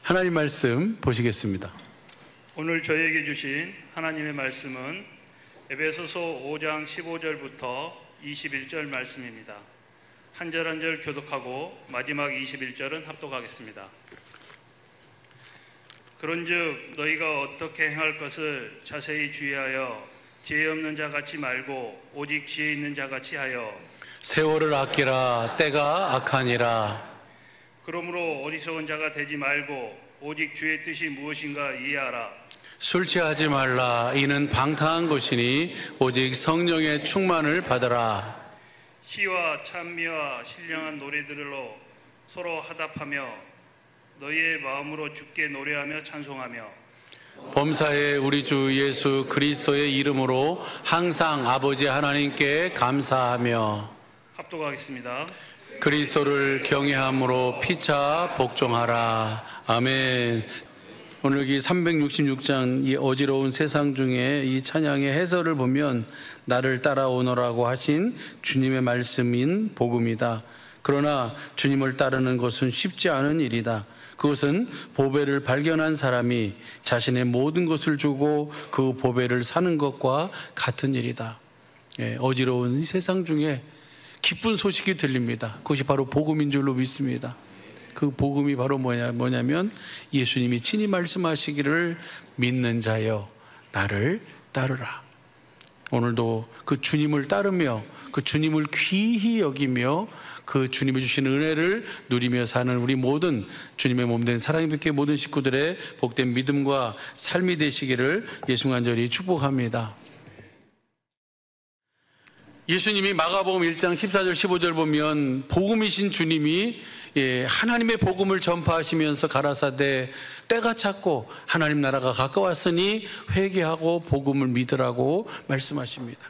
하나님 말씀 보시겠습니다. 오늘 저희에게 주신 하나님의 말씀은 에베소서 5장 15절부터 21절 말씀입니다. 한 절 한 절 교독하고 마지막 21절은 합독하겠습니다. 그런즉 너희가 어떻게 행할 것을 자세히 주의하여 지혜 없는 자 같이 말고 오직 지혜 있는 자 같이 하여 세월을 아끼라. 때가 악하니라. 그러므로 어리석은 자가 되지 말고 오직 주의 뜻이 무엇인가 이해하라. 술 취하지 말라. 이는 방탕한 것이니 오직 성령의 충만을 받으라. 시와 찬미와 신령한 노래들로 서로 화답하며 너희의 마음으로 주께 노래하며 찬송하며 범사에 우리 주 예수 그리스도의 이름으로 항상 아버지 하나님께 감사하며 합독하겠습니다. 그리스도를 경외함으로 피차 복종하라. 아멘. 오늘 여기 366장 이 어지러운 세상 중에 이 찬양의 해설을 보면 나를 따라오너라고 하신 주님의 말씀인 복음이다. 그러나 주님을 따르는 것은 쉽지 않은 일이다. 그것은 보배를 발견한 사람이 자신의 모든 것을 주고 그 보배를 사는 것과 같은 일이다. 어지러운 이 세상 중에 기쁜 소식이 들립니다. 그것이 바로 복음인 줄로 믿습니다. 그 복음이 바로 뭐냐면 예수님이 친히 말씀하시기를 믿는 자여 나를 따르라. 오늘도 그 주님을 따르며 그 주님을 귀히 여기며 그 주님이 주신 은혜를 누리며 사는 우리 모든 주님의 몸된 사랑의 교회 모든 식구들의 복된 믿음과 삶이 되시기를 예수 간절히 축복합니다. 예수님이 마가복음 1장 14절 15절 보면 복음이신 주님이 하나님의 복음을 전파하시면서 가라사대 때가 찼고 하나님 나라가 가까웠으니 회개하고 복음을 믿으라고 말씀하십니다.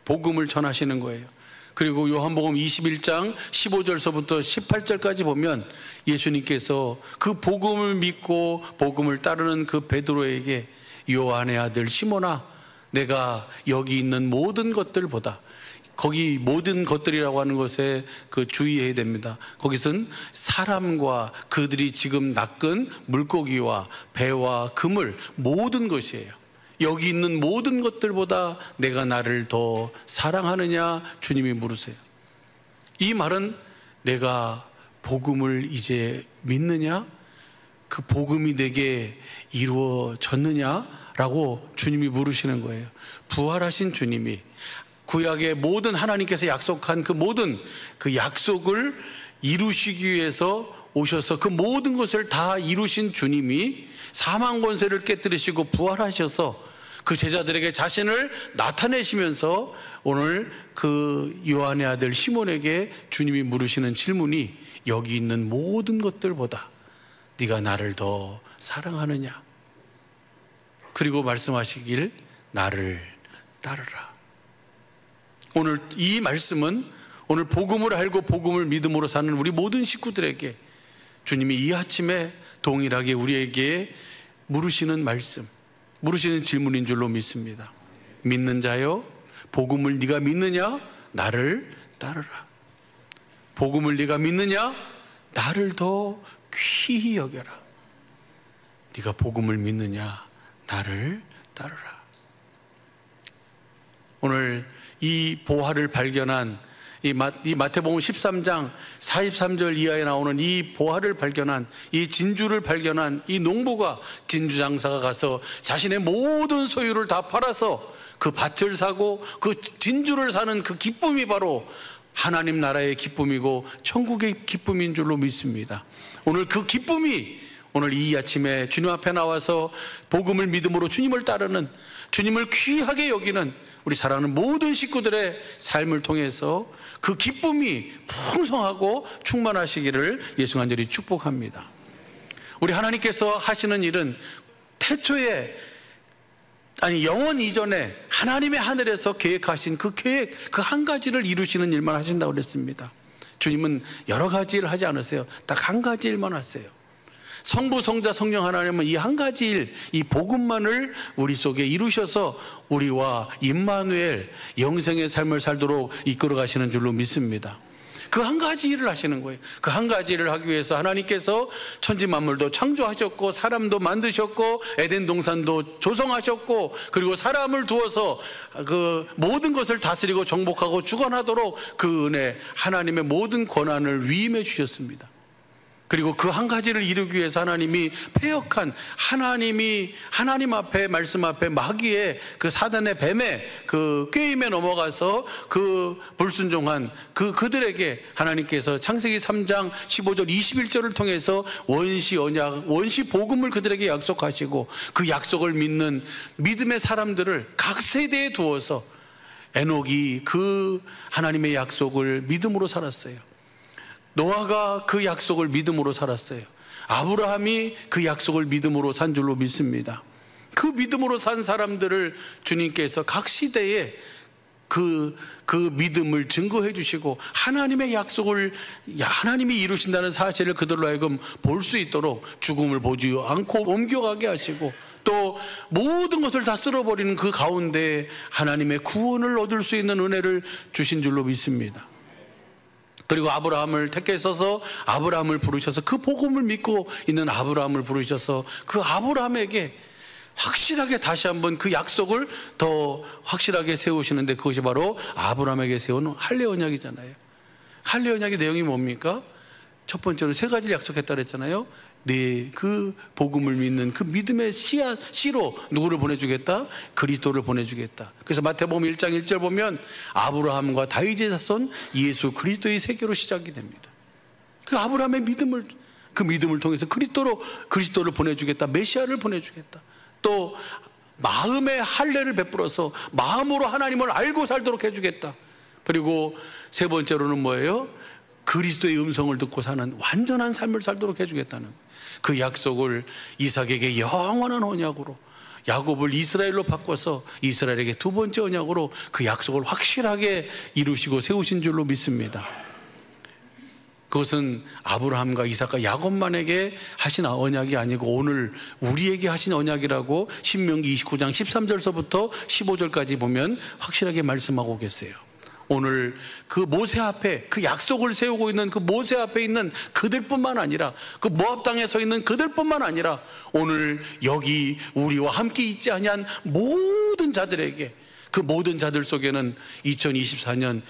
복음을 전하시는 거예요. 그리고 요한복음 21장 15절서부터 18절까지 보면 예수님께서 그 복음을 믿고 복음을 따르는 그 베드로에게 요한의 아들 시몬아 내가 여기 있는 모든 것들보다 거기 모든 것들이라고 하는 것에 그 주의해야 됩니다. 거기선 사람과 그들이 지금 낚은 물고기와 배와 그물 모든 것이에요. 여기 있는 모든 것들보다 내가 나를 더 사랑하느냐 주님이 물으세요. 이 말은 내가 복음을 이제 믿느냐? 그 복음이 내게 이루어졌느냐라고 주님이 물으시는 거예요. 부활하신 주님이 구약의 모든 하나님께서 약속한 그 모든 그 약속을 이루시기 위해서 오셔서 그 모든 것을 다 이루신 주님이 사망 권세를 깨뜨리시고 부활하셔서 그 제자들에게 자신을 나타내시면서 오늘 그 요한의 아들 시몬에게 주님이 물으시는 질문이 여기 있는 모든 것들보다 네가 나를 더 사랑하느냐? 그리고 말씀하시길 나를 따르라. 오늘 이 말씀은 오늘 복음을 알고 복음을 믿음으로 사는 우리 모든 식구들에게 주님이 이 아침에 동일하게 우리에게 물으시는 말씀, 물으시는 질문인 줄로 믿습니다. 믿는 자여 복음을 네가 믿느냐? 나를 따르라. 복음을 네가 믿느냐? 나를 더 귀히 여겨라. 네가 복음을 믿느냐? 나를 따르라. 오늘 이 보화를 발견한 이 마태복음 13장 43절 이하에 나오는 이 보화를 발견한 이 진주를 발견한 이 농부가 진주 장사가 가서 자신의 모든 소유를 다 팔아서 그 밭을 사고 그 진주를 사는 그 기쁨이 바로 하나님 나라의 기쁨이고 천국의 기쁨인 줄로 믿습니다. 오늘 그 기쁨이 오늘 이 아침에 주님 앞에 나와서 복음을 믿음으로 주님을 따르는 주님을 귀하게 여기는 우리 사랑하는 모든 식구들의 삶을 통해서 그 기쁨이 풍성하고 충만하시기를 예수 간절히 축복합니다. 우리 하나님께서 하시는 일은 태초에 영원 이전에 하나님의 하늘에서 계획하신 그 계획 그 한 가지를 이루시는 일만 하신다고 그랬습니다. 주님은 여러 가지 일을 하지 않으세요. 딱 한 가지 일만 하세요. 성부, 성자, 성령 하나님은 이 한 가지 일, 이 복음만을 우리 속에 이루셔서 우리와 임마누엘 영생의 삶을 살도록 이끌어 가시는 줄로 믿습니다. 그 한 가지 일을 하시는 거예요. 그 한 가지 일을 하기 위해서 하나님께서 천지 만물도 창조하셨고 사람도 만드셨고 에덴 동산도 조성하셨고 그리고 사람을 두어서 그 모든 것을 다스리고 정복하고 주관하도록 그 은혜, 하나님의 모든 권한을 위임해 주셨습니다. 그리고 그 한 가지를 이루기 위해서 하나님이 패역한 하나님 앞에, 말씀 앞에 마귀의 그 사단의 뱀의 그 게임에 넘어가서 그 불순종한 그들에게 하나님께서 창세기 3장 15절 21절을 통해서 원시 언약, 원시 복음을 그들에게 약속하시고 그 약속을 믿는 믿음의 사람들을 각 세대에 두어서 에녹이 그 하나님의 약속을 믿음으로 살았어요. 노아가 그 약속을 믿음으로 살았어요. 아브라함이 그 약속을 믿음으로 산 줄로 믿습니다. 그 믿음으로 산 사람들을 주님께서 각 시대에 그 믿음을 증거해 주시고 하나님의 약속을 하나님이 이루신다는 사실을 그들로 하여금 볼 수 있도록 죽음을 보지 않고 옮겨가게 하시고 또 모든 것을 다 쓸어버리는 그 가운데 하나님의 구원을 얻을 수 있는 은혜를 주신 줄로 믿습니다. 그리고 아브라함을 택하셔서 아브라함을 부르셔서 그 복음을 믿고 있는 아브라함을 부르셔서 그 아브라함에게 확실하게 다시 한번 그 약속을 더 확실하게 세우시는데 그것이 바로 아브라함에게 세운 할례 언약이잖아요. 할례 언약의 내용이 뭡니까? 첫 번째로 세 가지를 약속했다 그랬잖아요. 그 복음을 믿는 그 믿음의 씨로 누구를 보내주겠다? 그리스도를 보내주겠다. 그래서 마태복음 1장 1절 보면 아브라함과 다윗의 자손 예수 그리스도의 세계로 시작이 됩니다. 그 아브라함의 믿음을, 그 믿음을 통해서 그리스도를 보내주겠다, 메시아를 보내주겠다. 또 마음의 할례를 베풀어서 마음으로 하나님을 알고 살도록 해주겠다. 그리고 세 번째로는 뭐예요? 그리스도의 음성을 듣고 사는 완전한 삶을 살도록 해주겠다는 그 약속을 이삭에게 영원한 언약으로, 야곱을 이스라엘로 바꿔서 이스라엘에게 두 번째 언약으로 그 약속을 확실하게 이루시고 세우신 줄로 믿습니다. 그것은 아브라함과 이삭과 야곱만에게 하신 언약이 아니고 오늘 우리에게 하신 언약이라고 신명기 29장 13절서부터 15절까지 보면 확실하게 말씀하고 계세요. 오늘 그 모세 앞에 그 약속을 세우고 있는 그 모세 앞에 있는 그들뿐만 아니라 그 모압 땅에 서 있는 그들뿐만 아니라 오늘 여기 우리와 함께 있지 아니한 모든 자들에게, 그 모든 자들 속에는 2024년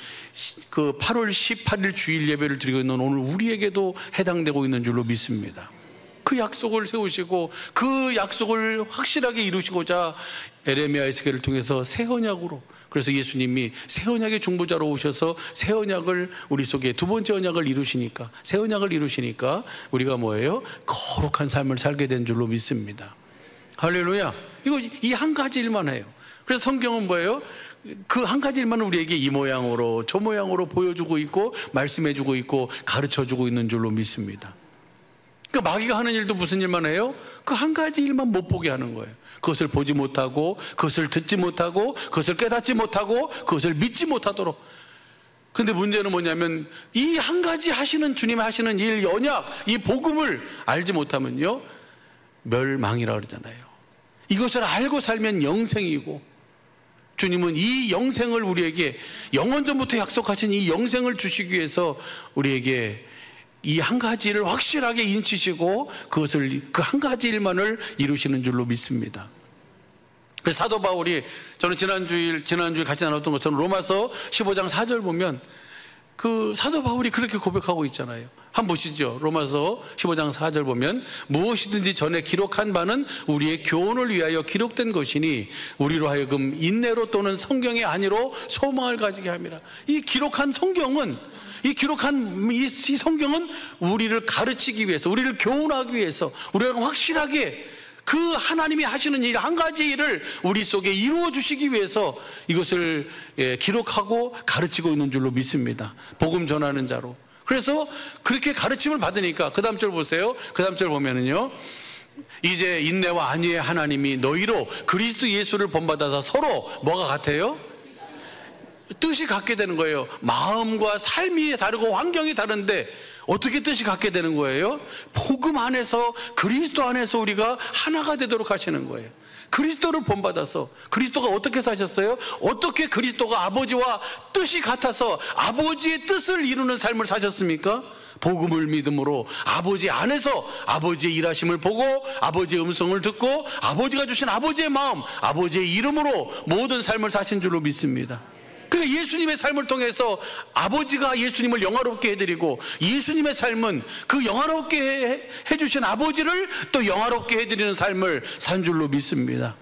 그 8월 18일 주일 예배를 드리고 있는 오늘 우리에게도 해당되고 있는 줄로 믿습니다. 그 약속을 세우시고 그 약속을 확실하게 이루시고자 에레미야 에스겔을 통해서 새 언약으로, 그래서 예수님이 새 언약의 중보자로 오셔서 새 언약을 우리 속에 두 번째 언약을 이루시니까, 새 언약을 이루시니까 우리가 뭐예요? 거룩한 삶을 살게 된 줄로 믿습니다. 할렐루야. 이거 이 한 가지 일만 해요. 그래서 성경은 뭐예요? 그 한 가지 일만 우리에게 이 모양으로 저 모양으로 보여주고 있고 말씀해주고 있고 가르쳐주고 있는 줄로 믿습니다. 그러니까 마귀가 하는 일도 무슨 일만 해요? 그 한 가지 일만 못 보게 하는 거예요. 그것을 보지 못하고, 그것을 듣지 못하고, 그것을 깨닫지 못하고, 그것을 믿지 못하도록. 근데 문제는 뭐냐면 이 한 가지 하시는, 주님이 하시는 일, 언약, 이 복음을 알지 못하면요 멸망이라 그러잖아요. 이것을 알고 살면 영생이고, 주님은 이 영생을 우리에게 영원전부터 약속하신 이 영생을 주시기 위해서 우리에게 이 한 가지를 확실하게 인치시고 그것을, 그 한 가지 일만을 이루시는 줄로 믿습니다. 그래서 사도 바울이, 저는 지난주일 같이 나눴던 것처럼 로마서 15장 4절 보면 그 사도 바울이 그렇게 고백하고 있잖아요. 한번 보시죠. 로마서 15장 4절 보면 무엇이든지 전에 기록한 바는 우리의 교훈을 위하여 기록된 것이니 우리로 하여금 인내로 또는 성경의 안위로 소망을 가지게 함이라. 이 기록한 성경은, 이 성경은 우리를 가르치기 위해서, 우리를 교훈하기 위해서, 우리가 확실하게 그 하나님이 하시는 일, 한 가지 일을 우리 속에 이루어 주시기 위해서 이것을 기록하고 가르치고 있는 줄로 믿습니다. 복음 전하는 자로. 그래서 그렇게 가르침을 받으니까 그 다음 절 보세요. 그 다음 절 보면은요, 이제 인내와 안위의 하나님이 너희로 그리스도 예수를 본받아서 서로 뭐가 같아요? 뜻이 같게 되는 거예요. 마음과 삶이 다르고 환경이 다른데 어떻게 뜻이 같게 되는 거예요? 복음 안에서, 그리스도 안에서 우리가 하나가 되도록 하시는 거예요. 그리스도를 본받아서, 그리스도가 어떻게 사셨어요? 어떻게 그리스도가 아버지와 뜻이 같아서 아버지의 뜻을 이루는 삶을 사셨습니까? 복음을 믿음으로 아버지 안에서 아버지의 일하심을 보고 아버지의 음성을 듣고 아버지가 주신 아버지의 마음, 아버지의 이름으로 모든 삶을 사신 줄로 믿습니다. 그러니까 예수님의 삶을 통해서 아버지가 예수님을 영화롭게 해드리고, 예수님의 삶은 그 영화롭게 해주신 아버지를 또 영화롭게 해드리는 삶을 산 줄로 믿습니다.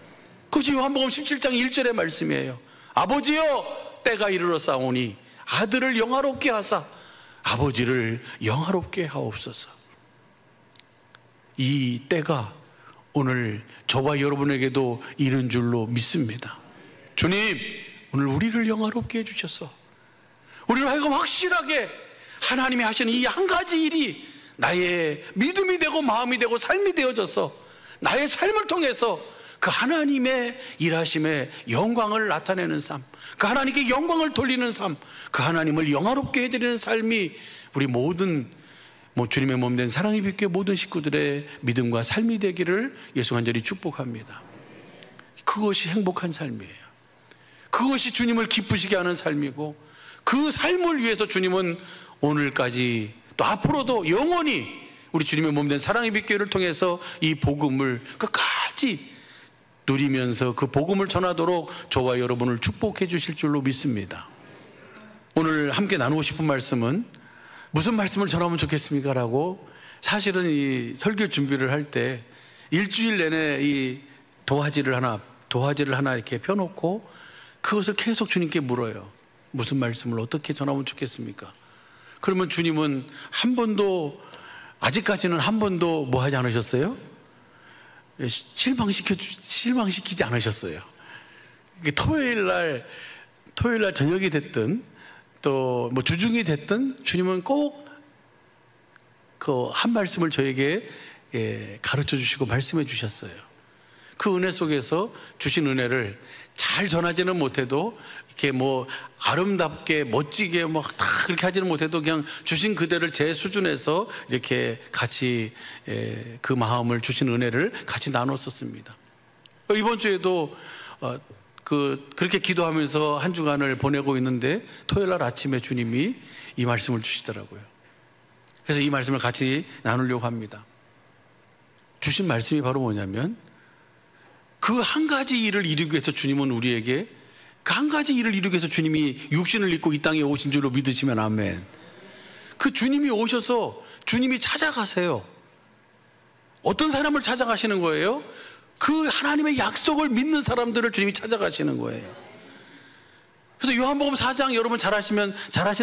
그것이 요한복음 17장 1절의 말씀이에요. 아버지여, 때가 이르러 싸우니 아들을 영화롭게 하사 아버지를 영화롭게 하옵소서. 이 때가 오늘 저와 여러분에게도 이른 줄로 믿습니다. 주님, 오늘 우리를 영화롭게 해주셔서 우리를 하여금 확실하게 하나님이 하시는 이 한 가지 일이 나의 믿음이 되고 마음이 되고 삶이 되어져서 나의 삶을 통해서 그 하나님의 일하심의 영광을 나타내는 삶, 그 하나님께 영광을 돌리는 삶, 그 하나님을 영화롭게 해드리는 삶이 우리 모든 주님의 몸 된 사랑의 빛교회 모든 식구들의 믿음과 삶이 되기를 예수 간절히 축복합니다. 그것이 행복한 삶이에요. 그것이 주님을 기쁘시게 하는 삶이고, 그 삶을 위해서 주님은 오늘까지 또 앞으로도 영원히 우리 주님의 몸 된 사랑의 빛교회를 통해서 이 복음을 끝까지 누리면서 그 복음을 전하도록 저와 여러분을 축복해 주실 줄로 믿습니다. 오늘 함께 나누고 싶은 말씀은 무슨 말씀을 전하면 좋겠습니까? 라고 사실은 이 설교 준비를 할 때 일주일 내내 이 도화지를 하나 이렇게 펴놓고 그것을 계속 주님께 물어요. 무슨 말씀을 어떻게 전하면 좋겠습니까? 그러면 주님은 아직까지는 한 번도 뭐 하지 않으셨어요? 실망시키지 않으셨어요. 토요일 날 저녁이 됐든 또 뭐 주중이 됐든 주님은 꼭 그 한 말씀을 저에게 가르쳐 주시고 말씀해 주셨어요. 그 은혜 속에서 주신 은혜를 잘 전하지는 못해도 이렇게 뭐 아름답게 멋지게 뭐 다 그렇게 하지는 못해도 그냥 주신 그대를 제 수준에서 이렇게 같이 그 마음을 주신 은혜를 같이 나눴었습니다. 이번 주에도 그렇게 기도하면서 한 주간을 보내고 있는데 토요일 날 아침에 주님이 이 말씀을 주시더라고요. 그래서 이 말씀을 같이 나누려고 합니다. 주신 말씀이 바로 뭐냐면, 그 한 가지 일을 이루기 위해서 주님은 우리에게, 그 한 가지 일을 이루기 위해서 주님이 육신을 입고 이 땅에 오신 줄로 믿으시면 아멘. 그 주님이 오셔서 주님이 찾아가세요. 어떤 사람을 찾아가시는 거예요? 그 하나님의 약속을 믿는 사람들을 주님이 찾아가시는 거예요. 그래서 요한복음 4장 여러분 잘하시는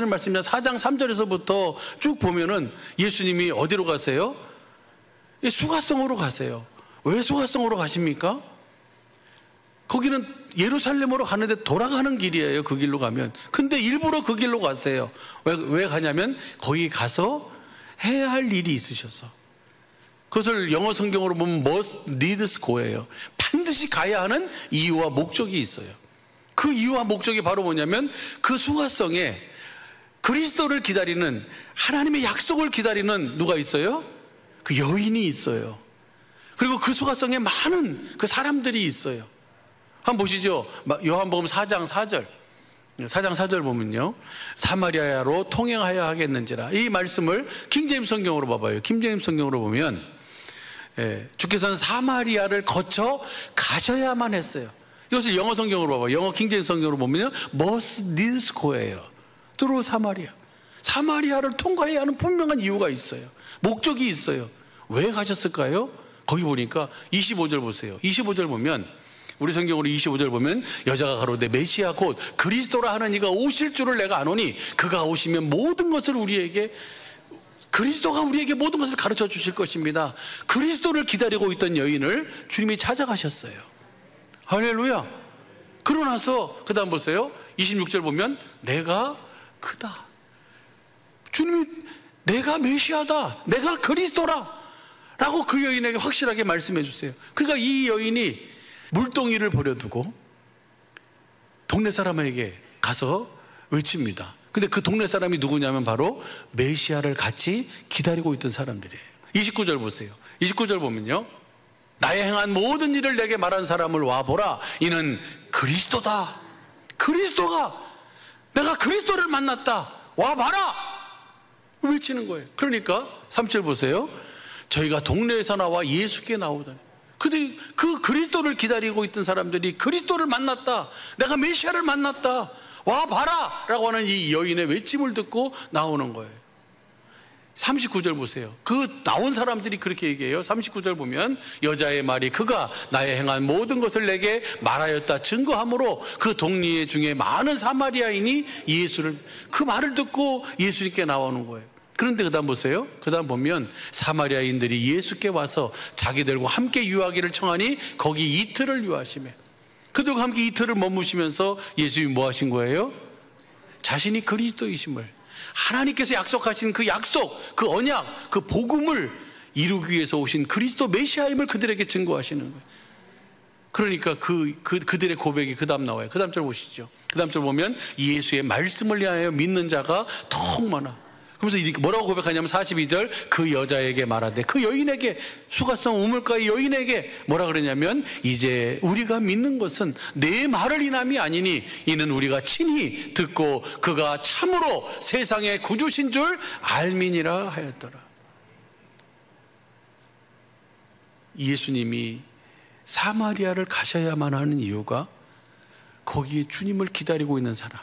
말씀입니다. 4장 3절에서부터 쭉 보면은 예수님이 어디로 가세요? 수가성으로 가세요. 왜 수가성으로 가십니까? 거기는 예루살렘으로 가는데 돌아가는 길이에요. 그 길로 가면. 근데 일부러 그 길로 가세요. 왜 가냐면 거기 가서 해야 할 일이 있으셔서. 그것을 영어 성경으로 보면 must, needs go예요. 반드시 가야 하는 이유와 목적이 있어요. 그 이유와 목적이 바로 뭐냐면, 그 수가성에 그리스도를 기다리는, 하나님의 약속을 기다리는 누가 있어요? 그 여인이 있어요. 그리고 그 수가성에 많은 그 사람들이 있어요. 한번 보시죠. 요한복음 4장 4절 보면요, 사마리아로 통행하여 하겠는지라. 이 말씀을 킹제임스 성경으로 봐봐요. 킹제임스 성경으로 보면 주께서는 사마리아를 거쳐 가셔야만 했어요. 이것을 영어 성경으로 봐봐요. 영어 킹제임스 성경으로 보면요, must needs go예요. through 사마리아. 사마리아를 통과해야 하는 분명한 이유가 있어요. 목적이 있어요. 왜 가셨을까요? 거기 보니까 25절 보세요. 25절 보면, 우리 성경으로 25절 보면, 여자가 가로되 메시아 곧 그리스도라 하는 이가 오실 줄을 내가 아노니 그가 오시면 모든 것을 그리스도가 우리에게 모든 것을 가르쳐 주실 것입니다. 그리스도를 기다리고 있던 여인을 주님이 찾아가셨어요. 할렐루야. 그러고 나서 그 다음 보세요. 26절 보면 내가 그다. 주님이 내가 메시아다, 내가 그리스도라 라고 그 여인에게 확실하게 말씀해 주세요. 그러니까 이 여인이 물동이를 버려두고 동네 사람에게 가서 외칩니다. 근데 그 동네 사람이 누구냐면 바로 메시아를 같이 기다리고 있던 사람들이에요. 29절 보세요. 29절 보면요, 나의 행한 모든 일을 내게 말한 사람을 와보라. 이는 그리스도다. 그리스도가, 내가 그리스도를 만났다. 와봐라. 외치는 거예요. 그러니까 3절 보세요. 저희가 동네에서 나와 예수께 나오더니, 그들이 그 그리스도를 기다리고 있던 사람들이 그리스도를 만났다. 내가 메시아를 만났다. 와봐라 라고 하는 이 여인의 외침을 듣고 나오는 거예요. 39절 보세요. 그 나온 사람들이 그렇게 얘기해요. 39절 보면 여자의 말이 그가 나의 행한 모든 것을 내게 말하였다 증거하므로 그 동네 중에 많은 사마리아인이 예수를, 그 말을 듣고 예수님께 나오는 거예요. 그런데 그 다음 보세요. 그 다음 보면 사마리아인들이 예수께 와서 자기들과 함께 유하기를 청하니 거기 이틀을 유하시며, 그들과 함께 이틀을 머무시면서 예수님이 뭐 하신 거예요? 자신이 그리스도이심을, 하나님께서 약속하신 그 약속, 그 언약, 그 복음을 이루기 위해서 오신 그리스도 메시아임을 그들에게 증거하시는 거예요. 그러니까 그들의 고백이 그 다음 나와요. 그 다음 절 보시죠. 그 다음 절 보면 예수의 말씀을 위하여 믿는 자가 더욱 많아. 그러면서 이렇게 뭐라고 고백하냐면 42절, 그 여자에게 말하되, 그 여인에게, 수가성 우물가의 여인에게 뭐라 그러냐면, 이제 우리가 믿는 것은 내 말을 인함이 아니니 이는 우리가 친히 듣고 그가 참으로 세상의 구주신 줄 알미니라 하였더라. 예수님이 사마리아를 가셔야만 하는 이유가 거기에 주님을 기다리고 있는 사람,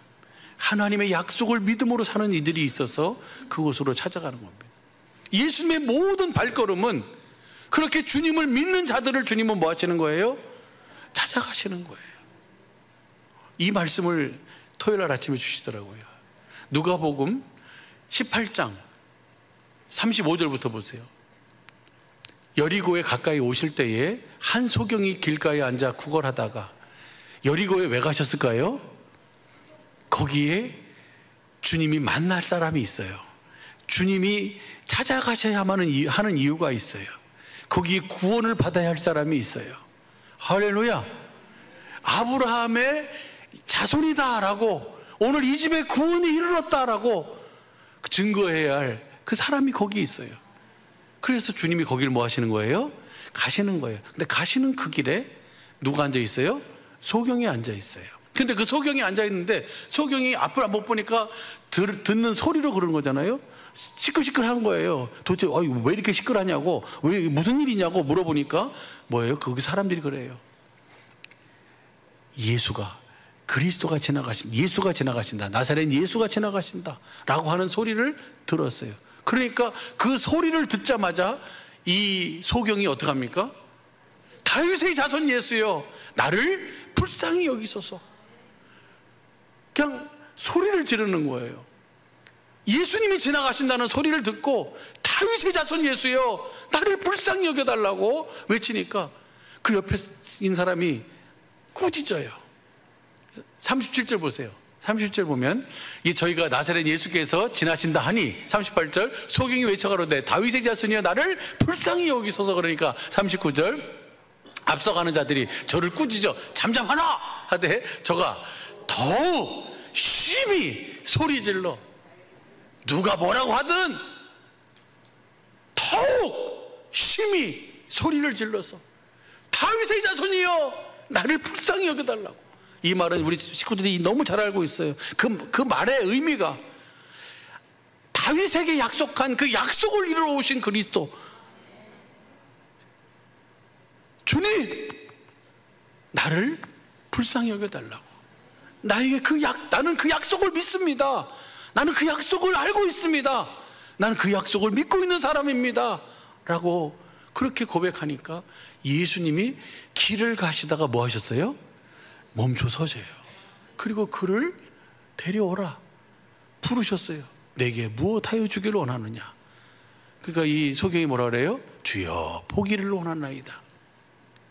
하나님의 약속을 믿음으로 사는 이들이 있어서 그곳으로 찾아가는 겁니다. 예수님의 모든 발걸음은 그렇게 주님을 믿는 자들을 주님은 뭐 하시는 거예요? 찾아가시는 거예요. 이 말씀을 토요일 날 아침에 주시더라고요. 누가복음 18장 35절부터 보세요. 여리고에 가까이 오실 때에 한 소경이 길가에 앉아 구걸하다가, 여리고에 왜 가셨을까요? 거기에 주님이 만날 사람이 있어요. 주님이 찾아가셔야만 하는 이유가 있어요. 거기에 구원을 받아야 할 사람이 있어요. 할렐루야. 아브라함의 자손이다라고, 오늘 이 집에 구원이 이르렀다라고 증거해야 할 그 사람이 거기 있어요. 그래서 주님이 거기를 뭐 하시는 거예요? 가시는 거예요. 근데 가시는 그 길에 누가 앉아 있어요? 소경이 앉아 있어요. 근데 그 소경이 앉아 있는데, 소경이 앞을 못 보니까 듣는 소리로 그런 거잖아요. 시끌시끌한 거예요. 도대체 왜 이렇게 시끌하냐고, 왜 무슨 일이냐고 물어보니까 뭐예요? 거기 사람들이 그래요. 그리스도가 예수가 지나가신다, 나사렛 예수가 지나가신다 라고 하는 소리를 들었어요. 그러니까 그 소리를 듣자마자 이 소경이 어떡합니까? 다윗의 자손 예수여, 나를 불쌍히 여기소서. 그냥 소리를 지르는 거예요. 예수님이 지나가신다는 소리를 듣고 다윗의 자손 예수여, 나를 불쌍히 여겨달라고 외치니까 그 옆에 있는 사람이 꾸짖어요. 37절 보세요. 37절 보면, 저희가 나사렛 예수께서 지나신다 하니, 38절, 소경이 외쳐가로되 다윗의 자손이여 나를 불쌍히 여기소서. 그러니까 39절, 앞서가는 자들이 저를 꾸짖어 잠잠하라 하되 저가 더욱 심히 소리질러, 누가 뭐라고 하든 더욱 심히 소리를 질러서 다윗의 자손이여 나를 불쌍히 여겨달라고. 이 말은 우리 식구들이 너무 잘 알고 있어요. 그 말의 의미가 다윗에게 약속한 그 약속을 이루러 오신 그리스도, 주님 나를 불쌍히 여겨달라고. 나에게 나는 그 약속을 믿습니다. 나는 그 약속을 알고 있습니다. 나는 그 약속을 믿고 있는 사람입니다 라고 그렇게 고백하니까 예수님이 길을 가시다가 뭐 하셨어요? 멈춰 서세요. 그리고 그를 데려오라 부르셨어요. 내게 무엇하여 주기를 원하느냐. 그러니까 이 소경이 뭐라 그래요? 주여 보기를 원하나이다.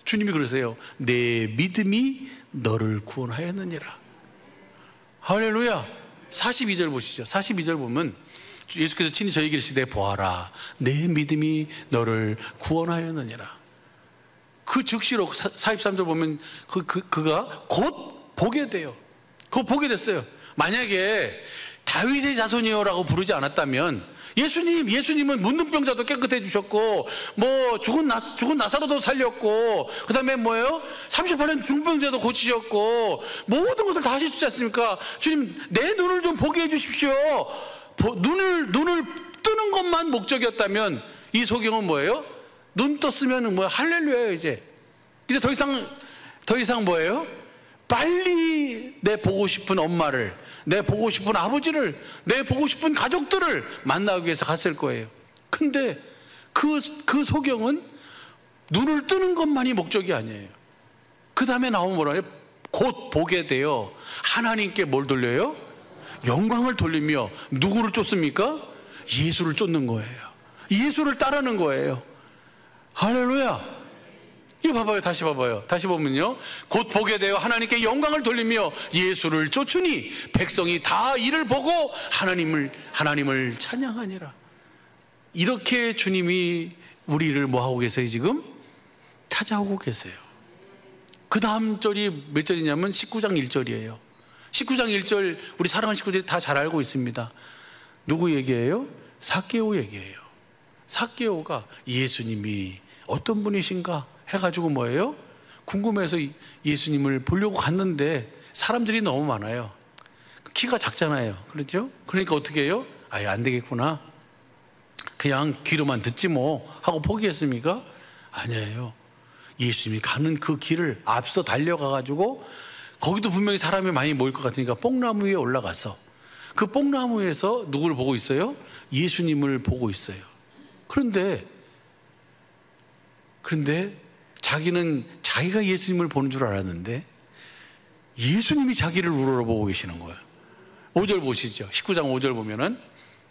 주님이 그러세요. 내 믿음이 너를 구원하였느니라. 할렐루야. 42절 보시죠. 42절 보면 예수께서 친히 저에게 이르시되 보아라, 내 믿음이 너를 구원하였느니라. 그 즉시로 43절 보면 그가 곧 보게 돼요. 곧 보게 됐어요. 만약에 다윗의 자손이요라고 부르지 않았다면 예수님은 문둥병자도 깨끗해 주셨고, 뭐 죽은 나사로도 살렸고, 그 다음에 뭐예요? 38년 중병자도 고치셨고, 모든 것을 다 하실 수 있지 않습니까? 주님, 내 눈을 좀 보게 해 주십시오. 눈을 뜨는 것만 목적이었다면, 이 소경은 뭐예요? 눈 떴으면 뭐야? 할렐루야예요, 이제 더 이상 뭐예요? 빨리 내 보고 싶은 엄마를, 내 보고 싶은 아버지를, 내 보고 싶은 가족들을 만나기 위해서 갔을 거예요. 근데 그 소경은 눈을 뜨는 것만이 목적이 아니에요. 그 다음에 나오면 뭐라 해요? 곧 보게 되어 하나님께 뭘 돌려요? 영광을 돌리며. 누구를 쫓습니까? 예수를 쫓는 거예요. 예수를 따르는 거예요. 할렐루야. 이거 봐봐요. 다시 봐봐요. 다시 보면요, 곧 보게 되어 하나님께 영광을 돌리며 예수를 쫓으니 백성이 다 이를 보고 하나님을 찬양하니라. 이렇게 주님이 우리를 뭐 하고 계세요? 지금 찾아오고 계세요. 그 다음 절이 몇 절이냐면 19장 1절이에요 19장 1절 우리 사랑하는 식구들이 다 잘 알고 있습니다. 누구 얘기예요? 삭개오 얘기예요. 삭개오가 예수님이 어떤 분이신가 해가지고 뭐예요? 궁금해서 예수님을 보려고 갔는데 사람들이 너무 많아요. 키가 작잖아요. 그렇죠? 그러니까 어떻게 해요? 아예 안 되겠구나, 그냥 귀로만 듣지 뭐 하고 포기했습니까? 아니에요. 예수님이 가는 그 길을 앞서 달려가가지고, 거기도 분명히 사람이 많이 모일 것 같으니까 뽕나무 위에 올라가서 그 뽕나무 위에서 누구를 보고 있어요? 예수님을 보고 있어요. 그런데 자기는 자기가 예수님을 보는 줄 알았는데 예수님이 자기를 우러러보고 계시는 거예요. 5절 보시죠. 19장 5절 보면은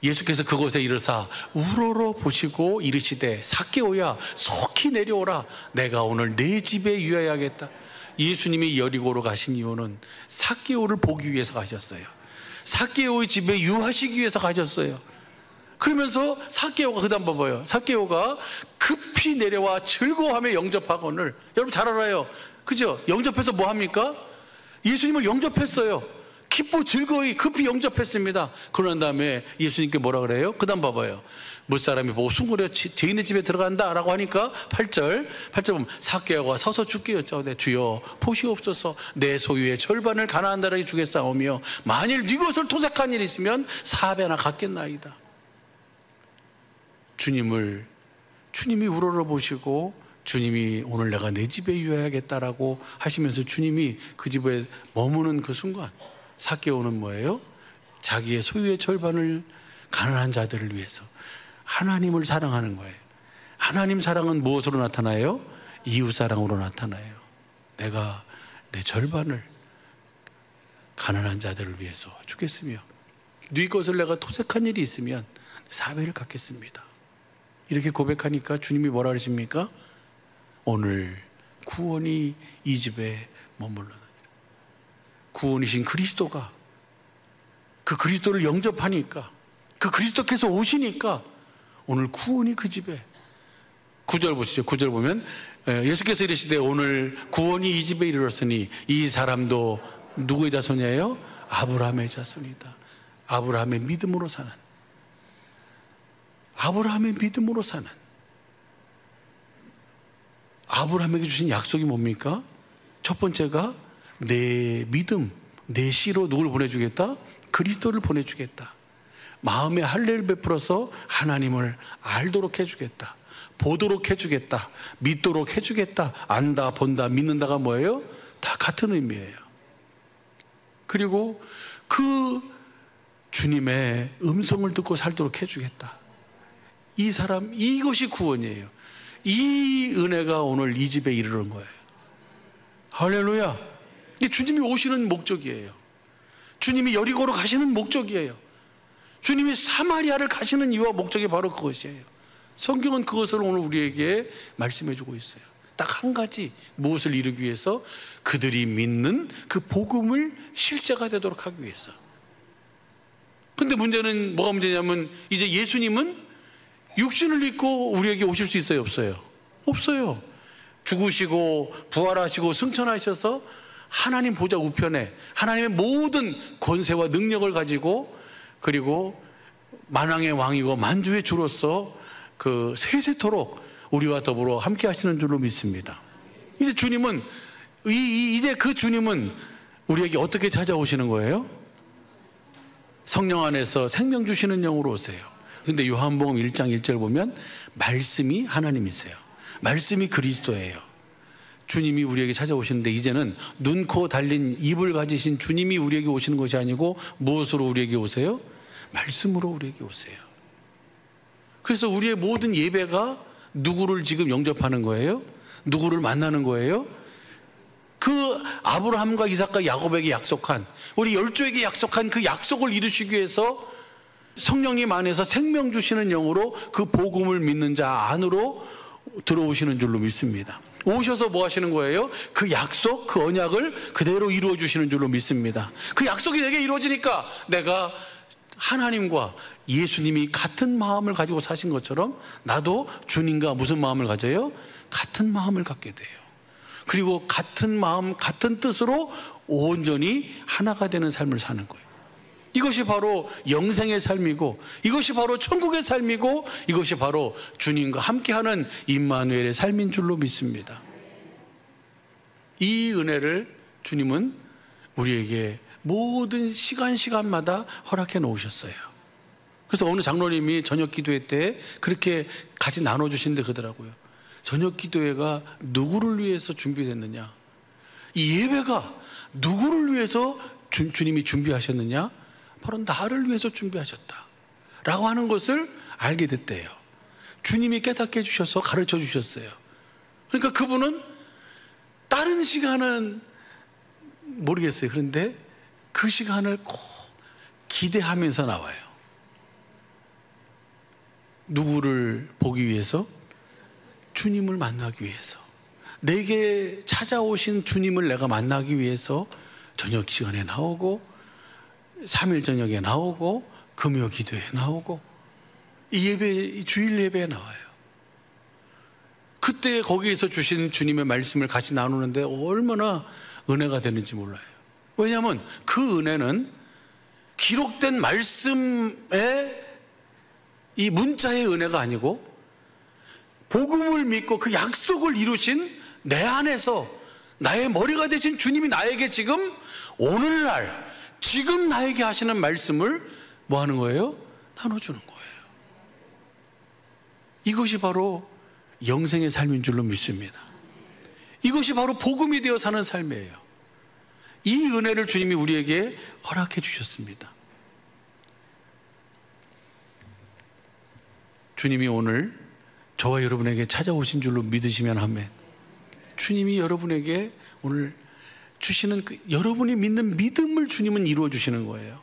예수께서 그곳에 이르사 우러러보시고 이르시되 삭개오야 속히 내려오라. 내가 오늘 내 집에 유하야겠다. 예수님이 여리고로 가신 이유는 삭개오를 보기 위해서 가셨어요. 삭개오의 집에 유하시기 위해서 가셨어요. 그러면서 삭개오가, 그 다음 봐봐요. 삭개오가 급히 내려와 즐거워하며 영접하거늘. 여러분 잘 알아요. 그죠? 영접해서 뭐 합니까? 예수님을 영접했어요. 기쁘 즐거이 급히 영접했습니다. 그런 다음에 예수님께 뭐라 그래요? 그 다음 봐봐요. 무사람이 보고 숭구려 죄인의 집에 들어간다 라고 하니까 8절 보면 삭개오가 서서 주께 여짜오되 주여 보시옵소서. 내 소유의 절반을 가나안 나라에 주겠사오며 만일 네 것을 토색한 일이 있으면 4배나 갚겠나이다. 주님이 우러러보시고 주님이 오늘 내가 내 집에 유하야겠다라고 하시면서 주님이 그 집에 머무는 그 순간 삭개오는 뭐예요? 자기의 소유의 절반을 가난한 자들을 위해서 하나님을 사랑하는 거예요. 하나님 사랑은 무엇으로 나타나요? 이웃사랑으로 나타나요. 내가 내 절반을 가난한 자들을 위해서 주겠으며 네 것을 내가 토색한 일이 있으면 4배를 갚겠습니다. 이렇게 고백하니까 주님이 뭐라 그러십니까? 오늘 구원이 이 집에 머물러느니라. 구원이신 그리스도가, 그 그리스도를 영접하니까, 그 그리스도께서 오시니까 오늘 구원이 그 집에. 9절 보시죠. 9절 보면 예수께서 이르시되 오늘 구원이 이 집에 이르렀으니 이 사람도 누구의 자손이에요? 아브라함의 자손이다. 아브라함의 믿음으로 사는, 아브라함의 믿음으로 사는, 아브라함에게 주신 약속이 뭡니까? 첫 번째가 내 믿음, 내 씨로 누구를 보내주겠다? 그리스도를 보내주겠다. 마음에 할례를 베풀어서 하나님을 알도록 해주겠다, 보도록 해주겠다, 믿도록 해주겠다. 안다, 본다, 믿는다가 뭐예요? 다 같은 의미예요. 그리고 그 주님의 음성을 듣고 살도록 해주겠다. 이 사람, 이것이 구원이에요. 이 은혜가 오늘 이 집에 이르는 거예요. 할렐루야. 이게 주님이 오시는 목적이에요. 주님이 여리고로 가시는 목적이에요. 주님이 사마리아를 가시는 이유와 목적이 바로 그것이에요. 성경은 그것을 오늘 우리에게 말씀해 주고 있어요. 딱 한 가지, 무엇을 이루기 위해서? 그들이 믿는 그 복음을 실제가 되도록 하기 위해서. 근데 문제는 뭐가 문제냐면 이제 예수님은 육신을 입고 우리에게 오실 수 있어요, 없어요? 없어요. 죽으시고 부활하시고 승천하셔서 하나님 보좌 우편에 하나님의 모든 권세와 능력을 가지고, 그리고 만왕의 왕이고 만주의 주로서 그 세세토록 우리와 더불어 함께 하시는 줄로 믿습니다. 이제 주님은 이제 그 주님은 우리에게 어떻게 찾아오시는 거예요? 성령 안에서 생명 주시는 영으로 오세요. 근데 요한복음 1장 1절 보면 말씀이 하나님이세요. 말씀이 그리스도예요. 주님이 우리에게 찾아오시는데 이제는 눈, 코 달린 입을 가지신 주님이 우리에게 오시는 것이 아니고 무엇으로 우리에게 오세요? 말씀으로 우리에게 오세요. 그래서 우리의 모든 예배가 누구를 지금 영접하는 거예요? 누구를 만나는 거예요? 그 아브라함과 이삭과 야곱에게 약속한, 우리 열조에게 약속한 그 약속을 이루시기 위해서 성령님 안에서 생명 주시는 영으로 그 복음을 믿는 자 안으로 들어오시는 줄로 믿습니다. 오셔서 뭐 하시는 거예요? 그 약속, 그 언약을 그대로 이루어 주시는 줄로 믿습니다. 그 약속이 내게 이루어지니까 내가 하나님과 예수님이 같은 마음을 가지고 사신 것처럼 나도 주님과 무슨 마음을 가져요? 같은 마음을 갖게 돼요. 그리고 같은 마음, 같은 뜻으로 온전히 하나가 되는 삶을 사는 거예요. 이것이 바로 영생의 삶이고, 이것이 바로 천국의 삶이고, 이것이 바로 주님과 함께하는 임마누엘의 삶인 줄로 믿습니다. 이 은혜를 주님은 우리에게 모든 시간마다 허락해 놓으셨어요. 그래서 어느 장로님이 저녁 기도회 때 그렇게 같이 나눠주시는데 그러더라고요. 저녁 기도회가 누구를 위해서 준비됐느냐? 이 예배가 누구를 위해서 주님이 준비하셨느냐? 바로 나를 위해서 준비하셨다 라고 하는 것을 알게 됐대요. 주님이 깨닫게 해주셔서 가르쳐 주셨어요. 그러니까 그분은 다른 시간은 모르겠어요. 그런데 그 시간을 꼭 기대하면서 나와요. 누구를 보기 위해서? 주님을 만나기 위해서. 내게 찾아오신 주님을 내가 만나기 위해서 저녁 시간에 나오고, 3일 저녁에 나오고, 금요 기도에 나오고, 이 예배, 주일 예배에 나와요. 그때 거기에서 주신 주님의 말씀을 같이 나누는데 얼마나 은혜가 되는지 몰라요. 왜냐하면 그 은혜는 기록된 말씀의 이 문자의 은혜가 아니고, 복음을 믿고 그 약속을 이루신 내 안에서 나의 머리가 되신 주님이 나에게 지금 오늘날 지금 나에게 하시는 말씀을 뭐 하는 거예요? 나눠주는 거예요. 이것이 바로 영생의 삶인 줄로 믿습니다. 이것이 바로 복음이 되어 사는 삶이에요. 이 은혜를 주님이 우리에게 허락해 주셨습니다. 주님이 오늘 저와 여러분에게 찾아오신 줄로 믿으시면 아멘. 주님이 여러분에게 오늘 주시는 여러분이 믿는 믿음을 주님은 이루어 주시는 거예요.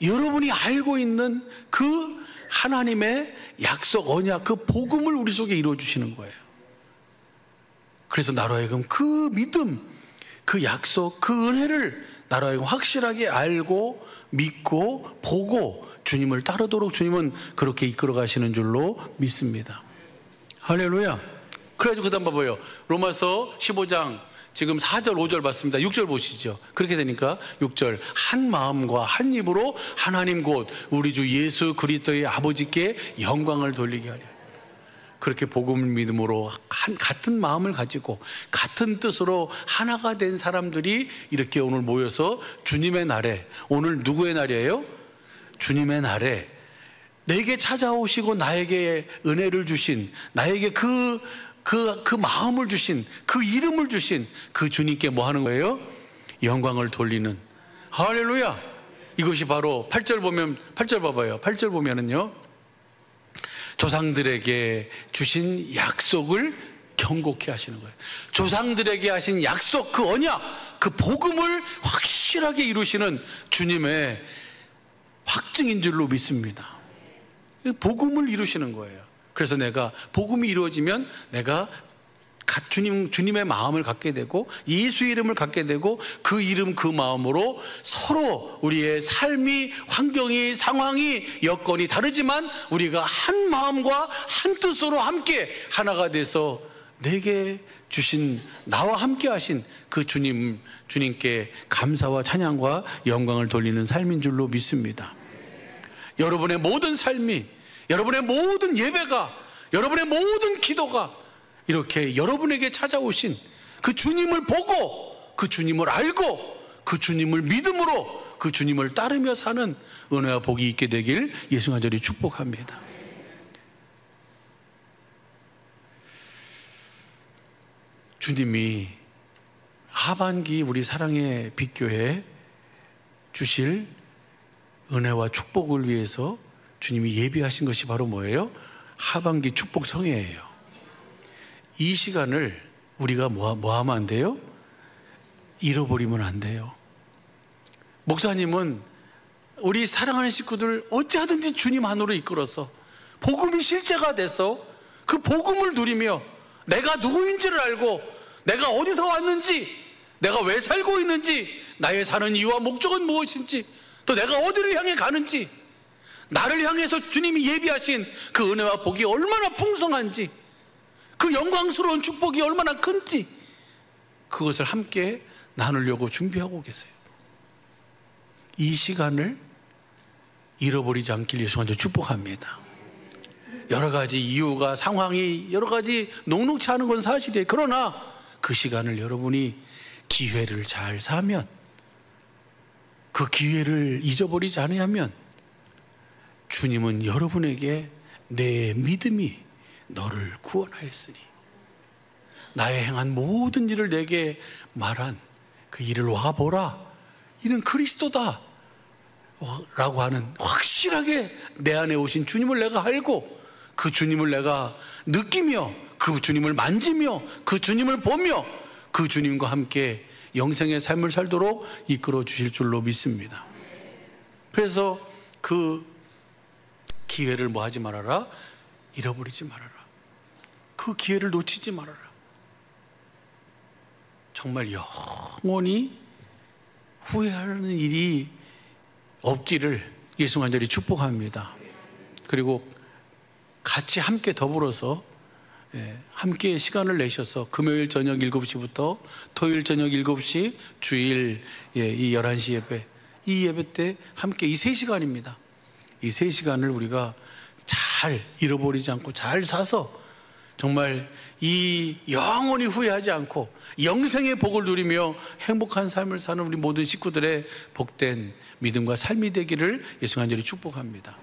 여러분이 알고 있는 그 하나님의 약속, 언약, 그 복음을 우리 속에 이루어 주시는 거예요. 그래서 나로 하여금 그 믿음, 그 약속, 그 은혜를 나로 하여금 확실하게 알고 믿고 보고 주님을 따르도록 주님은 그렇게 이끌어 가시는 줄로 믿습니다. 할렐루야. 그래가지고 그 다음 봐봐요. 로마서 15장 지금 4절 5절 봤습니다. 6절 보시죠. 그렇게 되니까 6절, 한 마음과 한 입으로 하나님 곧 우리 주 예수 그리스도의 아버지께 영광을 돌리게 하려. 그렇게 복음을 믿음으로 같은 마음을 가지고 같은 뜻으로 하나가 된 사람들이 이렇게 오늘 모여서 주님의 날에, 오늘 누구의 날이에요? 주님의 날에 내게 찾아오시고 나에게 은혜를 주신, 나에게 그 마음을 주신, 그 이름을 주신 그 주님께 뭐 하는 거예요? 영광을 돌리는. 할렐루야. 이것이 바로 8절 보면, 8절 봐봐요. 8절 보면은요, 조상들에게 주신 약속을 경고케 하시는 거예요. 조상들에게 하신 약속, 그 언약, 그 복음을 확실하게 이루시는 주님의 확증인 줄로 믿습니다. 복음을 이루시는 거예요. 그래서 내가 복음이 이루어지면 내가 주님의 마음을 갖게 되고 예수의 이름을 갖게 되고 그 이름 그 마음으로 서로 우리의 삶이, 환경이, 상황이, 여건이 다르지만 우리가 한 마음과 한 뜻으로 함께 하나가 돼서 내게 주신, 나와 함께 하신 그 주님께 감사와 찬양과 영광을 돌리는 삶인 줄로 믿습니다. 여러분의 모든 삶이, 여러분의 모든 예배가, 여러분의 모든 기도가 이렇게 여러분에게 찾아오신 그 주님을 보고, 그 주님을 알고, 그 주님을 믿음으로, 그 주님을 따르며 사는 은혜와 복이 있게 되길 예수 간절히 축복합니다. 주님이 하반기 우리 사랑의 빛교회 주실 은혜와 축복을 위해서 주님이 예비하신 것이 바로 뭐예요? 하반기 축복 성회예요. 이 시간을 우리가 뭐 하면 안 돼요? 잃어버리면 안 돼요. 목사님은 우리 사랑하는 식구들 어찌하든지 주님 안으로 이끌어서 복음이 실제가 돼서 그 복음을 누리며 내가 누구인지를 알고, 내가 어디서 왔는지, 내가 왜 살고 있는지, 나의 사는 이유와 목적은 무엇인지, 또 내가 어디를 향해 가는지, 나를 향해서 주님이 예비하신 그 은혜와 복이 얼마나 풍성한지, 그 영광스러운 축복이 얼마나 큰지, 그것을 함께 나누려고 준비하고 계세요. 이 시간을 잃어버리지 않길 예수 간절히 축복합니다. 여러 가지 이유가, 상황이 여러 가지 녹록치 않은 건 사실이에요. 그러나 그 시간을 여러분이 기회를 잘 사면, 그 기회를 잊어버리지 않으면 주님은 여러분에게 내 믿음이 너를 구원하였으니 나의 행한 모든 일을 내게 말한 그 일을 와보라, 이는 그리스도다 라고 하는 확실하게 내 안에 오신 주님을 내가 알고, 그 주님을 내가 느끼며, 그 주님을 만지며, 그 주님을 보며 그 주님과 함께 영생의 삶을 살도록 이끌어 주실 줄로 믿습니다. 그래서 그 기회를 뭐 하지 말아라? 잃어버리지 말아라. 그 기회를 놓치지 말아라. 정말 영원히 후회하는 일이 없기를 예수 간절히 축복합니다. 그리고 같이 함께 더불어서 함께 시간을 내셔서 금요일 저녁 7시부터 토요일 저녁 7시, 주일 이 11시 예배, 이 예배 때 함께 이 3시간입니다. 이 3시간을 우리가 잘 잃어버리지 않고 잘 사서 정말 이 영원히 후회하지 않고 영생의 복을 누리며 행복한 삶을 사는 우리 모든 식구들의 복된 믿음과 삶이 되기를 예수 간절히 축복합니다.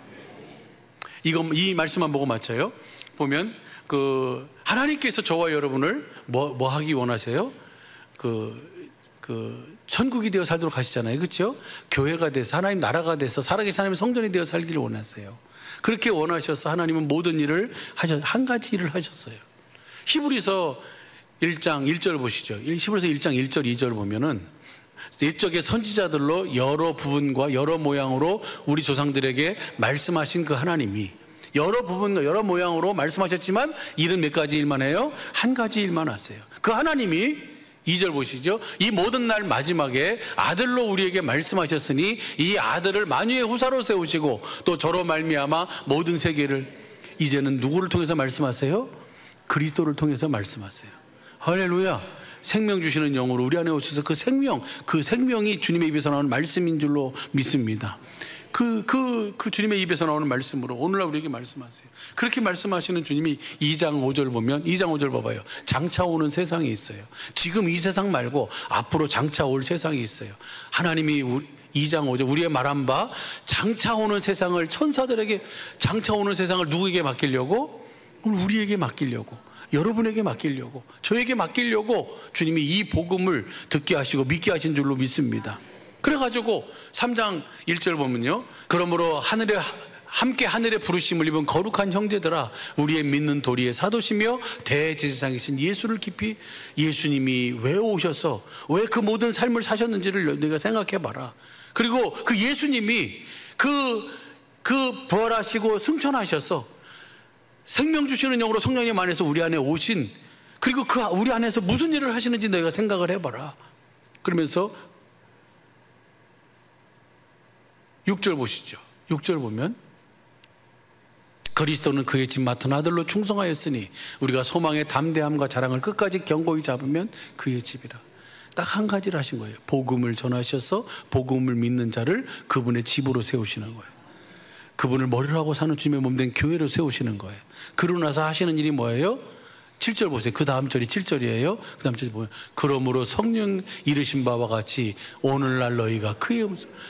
이 말씀만 보고 마쳐요. 보면 하나님께서 저와 여러분을 뭐 하기 원하세요? 천국이 되어 살도록 하시잖아요. 그렇죠? 교회가 돼서 하나님 나라가 돼서 살아계신 하나님의 성전이 되어 살기를 원하세요. 그렇게 원하셔서 하나님은 모든 일을 한 가지 일을 하셨어요. 히브리서 1장 1절 보시죠. 히브리서 1장 1절 2절 보면은 옛적의 선지자들로 여러 부분과 여러 모양으로 우리 조상들에게 말씀하신 그 하나님이 여러 부분 여러 모양으로 말씀하셨지만 일은 몇 가지 일만 해요? 한 가지 일만 하세요. 그 하나님이 2절 보시죠. 이 모든 날 마지막에 아들로 우리에게 말씀하셨으니 이 아들을 만유의 후사로 세우시고 또 저로 말미암아 모든 세계를, 이제는 누구를 통해서 말씀하세요? 그리스도를 통해서 말씀하세요. 할렐루야. 생명 주시는 영으로 우리 안에 오셔서 그 생명이 주님의 입에서 나오는 말씀인 줄로 믿습니다. 그 주님의 입에서 나오는 말씀으로 오늘날 우리에게 말씀하세요. 그렇게 말씀하시는 주님이 2장 5절 보면, 2장 5절 봐봐요. 장차 오는 세상이 있어요. 지금 이 세상 말고 앞으로 장차 올 세상이 있어요. 하나님이 2장 5절 우리의 말한 바 장차 오는 세상을 천사들에게, 장차 오는 세상을 누구에게 맡기려고? 우리에게 맡기려고, 여러분에게 맡기려고, 저에게 맡기려고 주님이 이 복음을 듣게 하시고 믿게 하신 줄로 믿습니다. 그래가지고 3장 1절 보면요, 그러므로 함께 하늘의 부르심을 입은 거룩한 형제들아, 우리의 믿는 도리의 사도시며 대제사장이신 예수를 깊이, 예수님이 왜 오셔서 왜 그 모든 삶을 사셨는지를 내가 생각해 봐라. 그리고 그 예수님이 그 부활하시고 승천하셔서 생명 주시는 영으로 성령님 안에서 우리 안에 오신, 그리고 그 우리 안에서 무슨 일을 하시는지 너희가 생각을 해봐라. 그러면서 6절 보시죠. 6절 보면 그리스도는 그의 집 맡은 아들로 충성하였으니 우리가 소망의 담대함과 자랑을 끝까지 견고히 잡으면 그의 집이라. 딱 한 가지를 하신 거예요. 복음을 전하셔서 복음을 믿는 자를 그분의 집으로 세우시는 거예요. 그분을 머리로 하고 사는 주님의 몸된 교회로 세우시는 거예요. 그러고 나서 하시는 일이 뭐예요? 7절 보세요. 그 다음 절이 7절이에요. 그 다음 절이 뭐예요? 그러므로 성령 이르신 바와 같이 오늘날 너희가 그의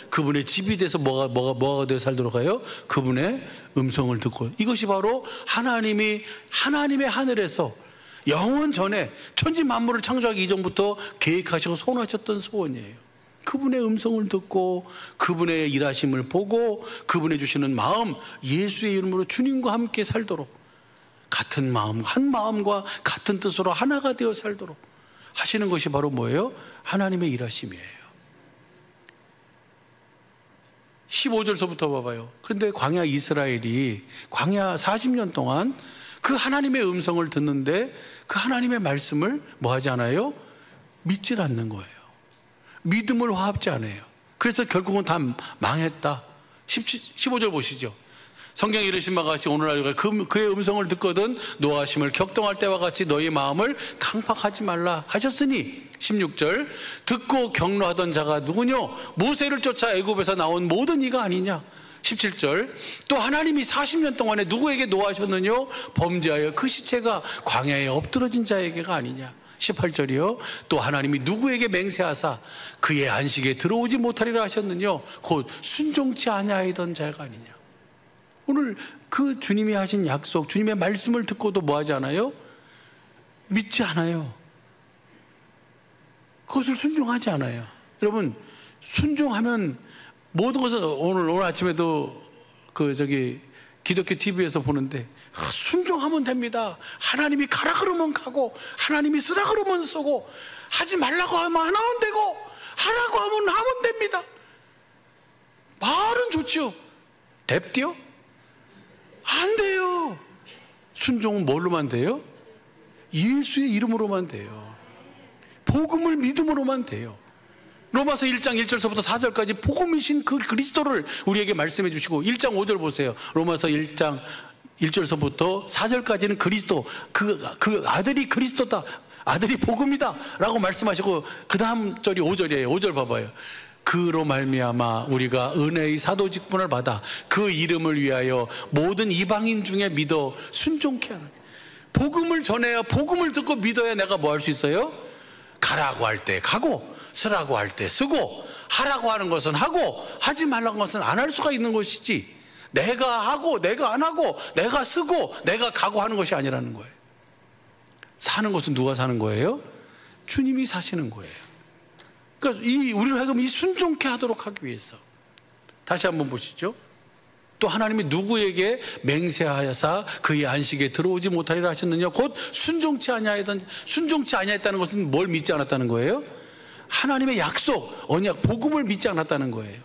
그분의 집이 돼서 뭐가 되어 살도록 하여 그분의 음성을 듣고, 이것이 바로 하나님의 하늘에서 영원 전에 천지 만물을 창조하기 이전부터 계획하시고 소원하셨던 소원이에요. 그분의 음성을 듣고 그분의 일하심을 보고 그분의 주시는 마음, 예수의 이름으로 주님과 함께 살도록, 같은 마음, 한 마음과 같은 뜻으로 하나가 되어 살도록 하시는 것이 바로 뭐예요? 하나님의 일하심이에요. 15절서부터 봐봐요. 그런데 광야 이스라엘이 광야 40년 동안 그 하나님의 음성을 듣는데 그 하나님의 말씀을 뭐 하지 않아요? 믿질 않는 거예요. 믿음을 화합지 않아요. 그래서 결국은 다 망했다. 15절 보시죠. 성경에 이르신 바와 같이 오늘날 그의 음성을 듣거든 노하심을 격동할 때와 같이 너희 마음을 강팍하지 말라 하셨으니, 16절 듣고 격노하던 자가 누구뇨? 모세를 쫓아 애굽에서 나온 모든 이가 아니냐. 17절 또 하나님이 40년 동안에 누구에게 노하셨느뇨? 범죄하여 그 시체가 광야에 엎드러진 자에게가 아니냐. 18절이요 또 하나님이 누구에게 맹세하사 그의 안식에 들어오지 못하리라 하셨느뇨? 곧 순종치 아니하던 자가 아니냐. 오늘 그 주님이 하신 약속, 주님의 말씀을 듣고도 뭐 하지 않아요? 믿지 않아요. 그것을 순종하지 않아요. 여러분, 순종하면 모든 것은 오늘 아침에도 기독교 TV에서 보는데 순종하면 됩니다. 하나님이 가라 그러면 가고 하나님이 쓰라 그러면 쓰고 하지 말라고 하면 안 하면 되고 하라고 하면 됩니다. 말은 좋죠. 뎁디요? 안 돼요. 순종은 뭘로만 돼요? 예수의 이름으로만 돼요. 복음을 믿음으로만 돼요. 로마서 1장 1절서부터 4절까지 복음이신 그 그리스도를 우리에게 말씀해 주시고, 1장 5절 보세요. 로마서 1장 1절서부터 4절까지는 그리스도, 그 아들이 그리스도다, 아들이 복음이다 라고 말씀하시고, 그 다음 절이 5절이에요. 5절 봐봐요. 그로 말미암아 우리가 은혜의 사도 직분을 받아 그 이름을 위하여 모든 이방인 중에 믿어 순종케 하는, 복음을 전해야, 복음을 듣고 믿어야 내가 뭐 할 수 있어요? 가라고 할 때 가고, 쓰라고 할 때 쓰고, 하라고 하는 것은 하고, 하지 말라는 것은 안 할 수가 있는 것이지, 내가 하고 내가 안 하고 내가 쓰고 내가 가고 하는 것이 아니라는 거예요. 사는 것은 누가 사는 거예요? 주님이 사시는 거예요. 그러니까 우리를 하여금 이 순종케 하도록 하기 위해서. 다시 한번 보시죠. 또 하나님이 누구에게 맹세하여서 그의 안식에 들어오지 못하리라 하셨느냐? 곧 순종치 아니하였다는 것은 뭘 믿지 않았다는 거예요? 하나님의 약속, 언약, 복음을 믿지 않았다는 거예요.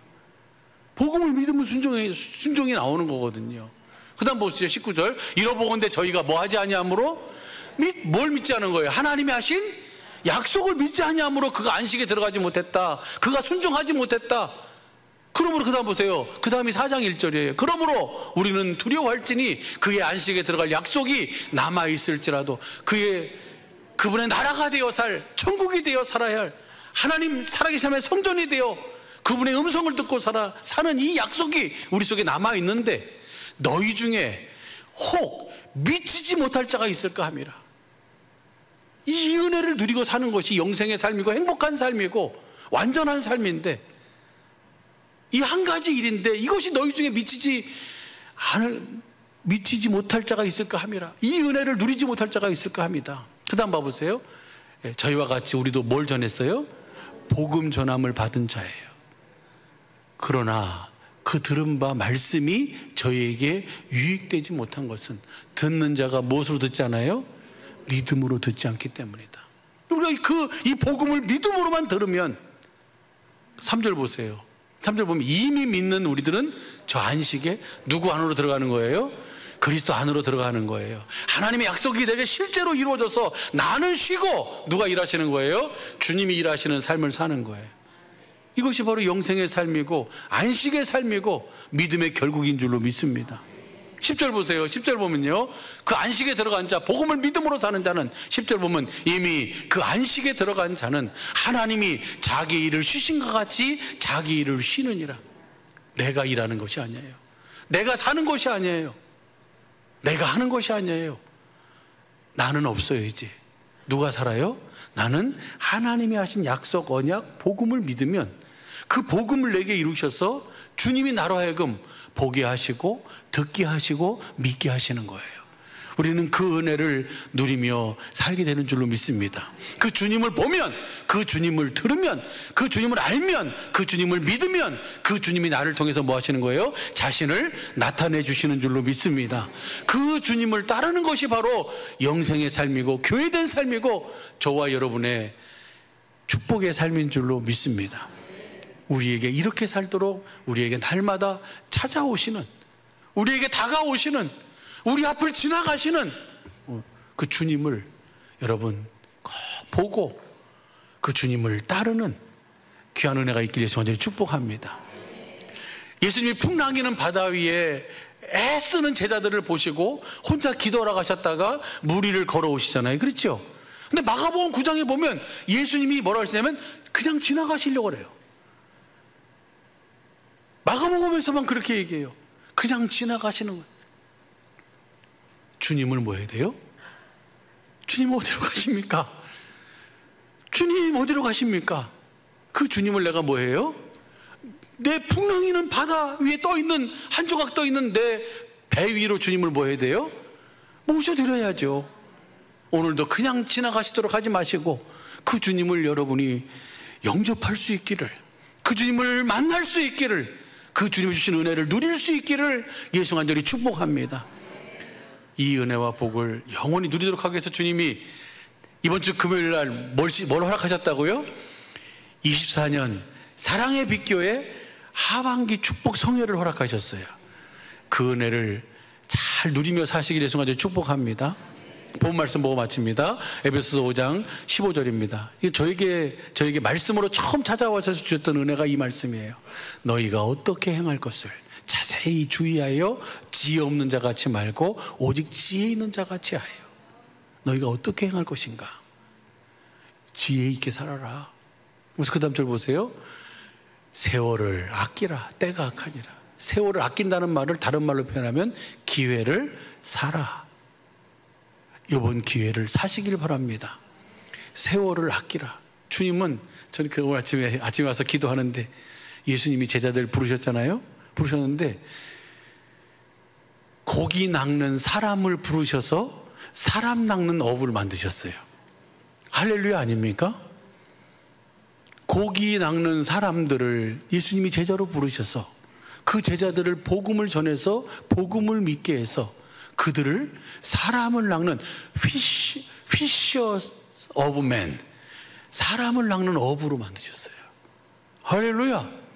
복음을 믿으면 순종이 나오는 거거든요. 그 다음 보시죠. 19절 이러보건대 저희가 뭐 하지 아니하므로 뭘 믿지 않은 거예요? 하나님이 하신 약속을 믿지 아니하므로 그가 안식에 들어가지 못했다, 그가 순종하지 못했다. 그러므로 그 다음 보세요. 그 다음이 4장 1절이에요. 그러므로 우리는 두려워할지니 그의 안식에 들어갈 약속이 남아있을지라도 그분의 나라가 되어 천국이 되어 살아야 할, 하나님 살아계시는 성전이 되어 그분의 음성을 듣고 사는 이 약속이 우리 속에 남아있는데, 너희 중에 혹 미치지 못할 자가 있을까 함이라. 이 은혜를 누리고 사는 것이 영생의 삶이고 행복한 삶이고 완전한 삶인데, 이 한 가지 일인데 이것이 너희 중에 미치지 못할 자가 있을까 함이라. 이 은혜를 누리지 못할 자가 있을까 합니다. 그 다음 봐보세요. 저희와 같이 우리도 뭘 전했어요? 복음 전함을 받은 자예요. 그러나 그 들은 바 말씀이 저희에게 유익되지 못한 것은 듣는 자가 무엇으로 듣지 않아요? 믿음으로 듣지 않기 때문이다. 우리가 이 복음을 믿음으로만 들으면, 3절 보세요. 3절 보면 이미 믿는 우리들은 저 안식에 누구 안으로 들어가는 거예요? 그리스도 안으로 들어가는 거예요. 하나님의 약속이 내게 실제로 이루어져서 나는 쉬고 누가 일하시는 거예요? 주님이 일하시는 삶을 사는 거예요. 이것이 바로 영생의 삶이고 안식의 삶이고 믿음의 결국인 줄로 믿습니다. 10절 보세요. 10절 보면요, 그 안식에 들어간 자, 복음을 믿음으로 사는 자는, 10절 보면 이미 그 안식에 들어간 자는 하나님이 자기 일을 쉬신 것 같이 자기 일을 쉬느니라. 내가 일하는 것이 아니에요. 내가 사는 것이 아니에요. 내가 하는 것이 아니에요. 나는 없어요 이제. 누가 살아요? 나는 하나님이 하신 약속, 언약, 복음을 믿으면 그 복음을 내게 이루셔서 주님이 나로 하여금 보게 하시고 듣게 하시고 믿게 하시는 거예요. 우리는 그 은혜를 누리며 살게 되는 줄로 믿습니다. 그 주님을 보면, 그 주님을 들으면, 그 주님을 알면, 그 주님을 믿으면 그 주님이 나를 통해서 뭐 하시는 거예요? 자신을 나타내 주시는 줄로 믿습니다. 그 주님을 따르는 것이 바로 영생의 삶이고 교회된 삶이고 저와 여러분의 축복의 삶인 줄로 믿습니다. 우리에게 이렇게 살도록 우리에게 날마다 찾아오시는, 우리에게 다가오시는, 우리 앞을 지나가시는 그 주님을 여러분 꼭 보고 그 주님을 따르는 귀한 은혜가 있기를 예수 완전히 축복합니다. 예수님이 풍랑이는 바다 위에 애쓰는 제자들을 보시고 혼자 기도하러 가셨다가 물 위를 걸어오시잖아요. 그렇죠? 근데 마가복음 9장에 보면 예수님이 뭐라고 하시냐면 그냥 지나가시려고 그래요. 마가복음에서만 그렇게 얘기해요. 그냥 지나가시는 거예요. 주님을 뭐 해야 돼요? 주님 어디로 가십니까? 주님 어디로 가십니까? 그 주님을 내가 뭐 해요? 내 풍랑이는 바다 위에 떠있는, 한 조각 떠있는 내 배 위로 주님을 뭐 해야 돼요? 모셔드려야죠. 오늘도 그냥 지나가시도록 하지 마시고 그 주님을 여러분이 영접할 수 있기를, 그 주님을 만날 수 있기를, 그 주님이 주신 은혜를 누릴 수 있기를 예수 간절히 축복합니다. 이 은혜와 복을 영원히 누리도록 하기 위해서 주님이 이번 주 금요일 날 뭘 허락하셨다고요? 24년 사랑의 빛교회 하반기 축복 성회를 허락하셨어요. 그 은혜를 잘 누리며 사시기를 예수 간절히 축복합니다. 본 말씀 보고 마칩니다. 에베소서 5장 15절입니다. 저에게 말씀으로 처음 찾아와서 주셨던 은혜가 이 말씀이에요. 너희가 어떻게 행할 것을 자세히 주의하여 지혜 없는 자 같이 말고 오직 지혜 있는 자 같이 하여. 너희가 어떻게 행할 것인가? 지혜 있게 살아라. 그래서 그 다음 절 보세요. 세월을 아끼라. 때가 악하니라. 세월을 아낀다는 말을 다른 말로 표현하면 기회를 사라. 이번 기회를 사시길 바랍니다. 세월을 아끼라. 주님은, 저는 그 오늘 아침에 와서 기도하는데 예수님이 제자들 부르셨잖아요. 부르셨는데 고기 낚는 사람을 부르셔서 사람 낚는 어부를 만드셨어요. 할렐루야 아닙니까? 고기 낚는 사람들을 예수님이 제자로 부르셔서 그 제자들을 복음을 전해서 복음을 믿게 해서 그들을 사람을 낚는 피셔스 오브 맨, 사람을 낚는 어부로 만드셨어요. 할렐루야.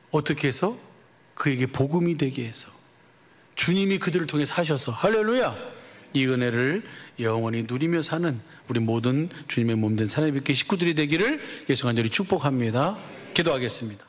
어떻게 해서? 그에게 복음이 되게 해서 주님이 그들을 통해서 하셔서, 할렐루야, 이 은혜를 영원히 누리며 사는 우리 모든 주님의 몸된 사랑의 빛의 식구들이 되기를 예수 간절히 축복합니다. 기도하겠습니다.